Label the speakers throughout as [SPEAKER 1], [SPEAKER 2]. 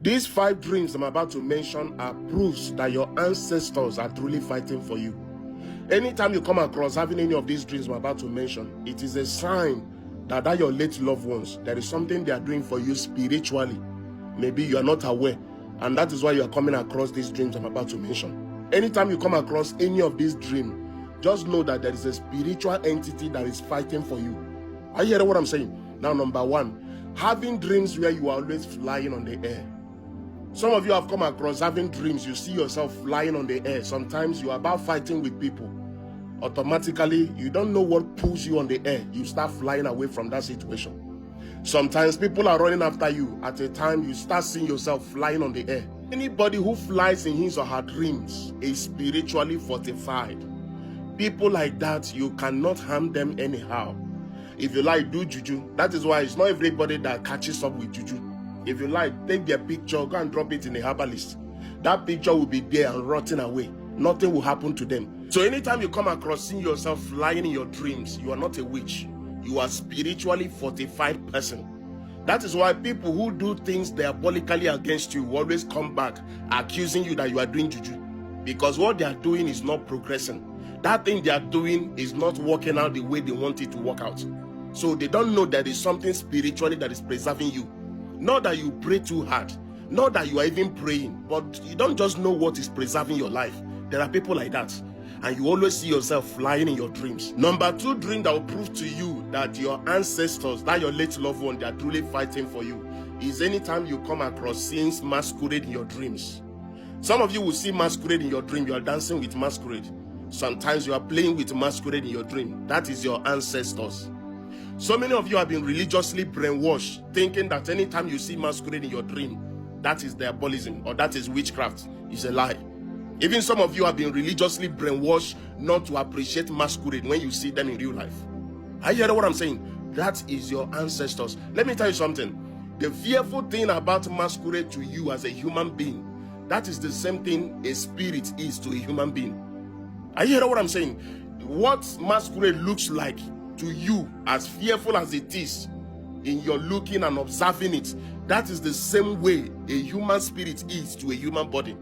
[SPEAKER 1] These 5 dreams I'm about to mention are proofs that your ancestors are truly fighting for you. Anytime you come across having any of these dreams I'm about to mention, it is a sign that your late loved ones, there is something they are doing for you spiritually. Maybe you are not aware, and that is why you are coming across these dreams I'm about to mention. Anytime you come across any of these dreams, just know that there is a spiritual entity that is fighting for you. Are you hearing what I'm saying? Now, number 1, having dreams where you are always flying on the air. Some of you have come across having dreams, you see yourself flying on the air. Sometimes you are about fighting with people. Automatically, you don't know what pulls you on the air. You start flying away from that situation. Sometimes people are running after you. At a time, you start seeing yourself flying on the air. Anybody who flies in his or her dreams is spiritually fortified. People like that, you cannot harm them anyhow. If you like, do juju. That is why it's not everybody that catches up with juju. If you like, take their picture, go and drop it in a herbalist. That picture will be there and rotting away. Nothing will happen to them. So anytime you come across seeing yourself flying in your dreams, you are not a witch. You are a spiritually fortified person. That is why people who do things diabolically against you will always come back accusing you that you are doing juju. Because what they are doing is not progressing. That thing they are doing is not working out the way they want it to work out. So they don't know that there is something spiritually that is preserving you. Not that you pray too hard, not that you are even praying, but you don't just know what is preserving your life. There are people like that, and you always see yourself flying in your dreams. Number 2 dream that will prove to you that your ancestors, that your late loved one, they are truly fighting for you, is anytime you come across scenes masquerade in your dreams. Some of you will see masquerade in your dream. You are dancing with masquerade. Sometimes you are playing with masquerade in your dream. That is your ancestors. So many of you have been religiously brainwashed, thinking that anytime you see masquerade in your dream, that is diabolism or that is witchcraft. It's a lie. Even some of you have been religiously brainwashed not to appreciate masquerade when you see them in real life. Are you hearing what I'm saying? That is your ancestors. Let me tell you something. The fearful thing about masquerade to you as a human being, that is the same thing a spirit is to a human being. Are you hearing what I'm saying? What masquerade looks like to you, as fearful as it is in your looking and observing it, that is the same way a human spirit is to a human body.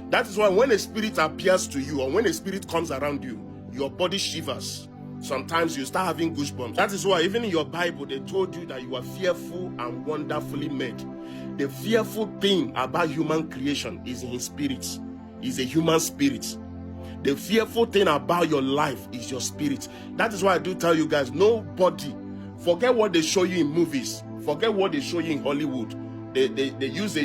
[SPEAKER 1] That is why when a spirit appears to you or when a spirit comes around you, your body shivers. Sometimes you start having goosebumps. That is why even in your Bible, they told you that you are fearful and wonderfully made. The fearful thing about human creation is in spirits, is a human spirit. The fearful thing about your life is your spirit. That is why I do tell you guys, nobody, forget what they show you in movies, forget what they show you in Hollywood. They use a